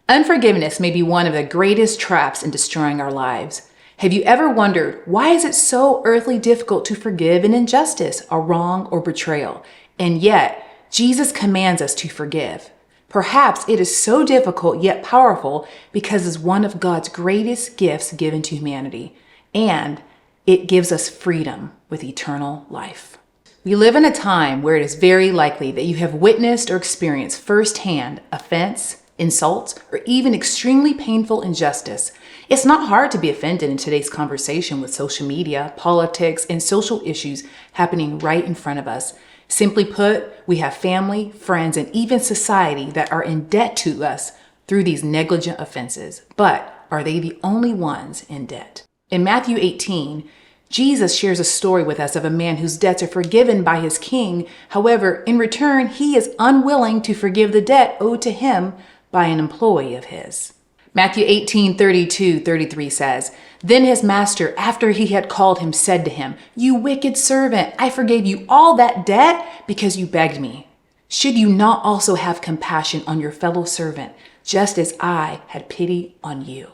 Unforgiveness may be one of the greatest traps in destroying our lives. Have you ever wondered, why is it so earthly difficult to forgive an injustice, a wrong, or betrayal? And yet, Jesus commands us to forgive. Perhaps it is so difficult yet powerful because it's one of God's greatest gifts given to humanity. And it gives us freedom with eternal life. We live in a time where it is very likely that you have witnessed or experienced firsthand offense, insults, or even extremely painful injustice. It's not hard to be offended in today's conversation with social media, politics, and social issues happening right in front of us. Simply put, we have family, friends, and even society that are in debt to us through these negligent offenses. But are they the only ones in debt? In Matthew 18, Jesus shares a story with us of a man whose debts are forgiven by his king. However, in return, he is unwilling to forgive the debt owed to him by an employee of his. Matthew 18:32-33 says, "Then his master, after he had called him, said to him, 'You wicked servant, I forgave you all that debt because you begged me. Should you not also have compassion on your fellow servant, just as I had pity on you?'"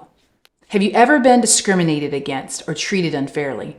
Have you ever been discriminated against or treated unfairly?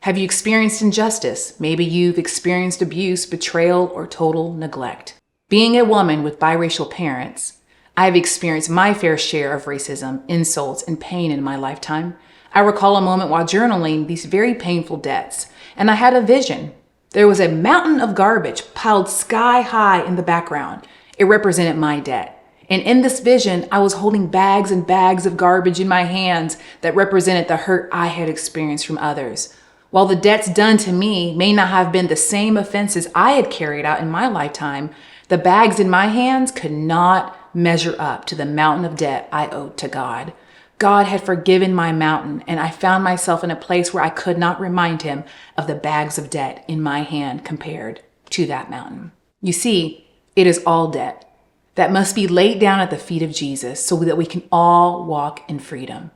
Have you experienced injustice? Maybe you've experienced abuse, betrayal, or total neglect. Being a woman with biracial parents, I've experienced my fair share of racism, insults, and pain in my lifetime. I recall a moment while journaling these very painful debts, and I had a vision. There was a mountain of garbage piled sky high in the background. It represented my debt. And in this vision, I was holding bags and bags of garbage in my hands that represented the hurt I had experienced from others. While the debts done to me may not have been the same offenses I had carried out in my lifetime, the bags in my hands could not measure up to the mountain of debt I owed to God. God had forgiven my mountain, and I found myself in a place where I could not remind him of the bags of debt in my hand compared to that mountain. You see, it is all debt that must be laid down at the feet of Jesus so that we can all walk in freedom.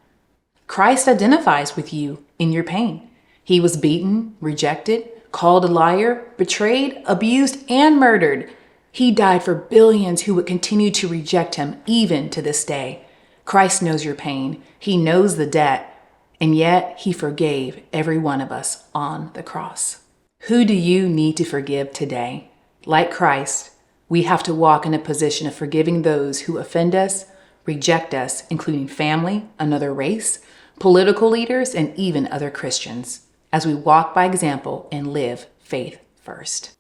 Christ identifies with you in your pain. He was beaten, rejected, called a liar, betrayed, abused, and murdered. He died for billions who would continue to reject him even to this day. Christ knows your pain. He knows the debt, and yet he forgave every one of us on the cross. Who do you need to forgive today? Like Christ, we have to walk in a position of forgiving those who offend us, reject us, including family, another race, political leaders, and even other Christians, as we walk by example and live faith first.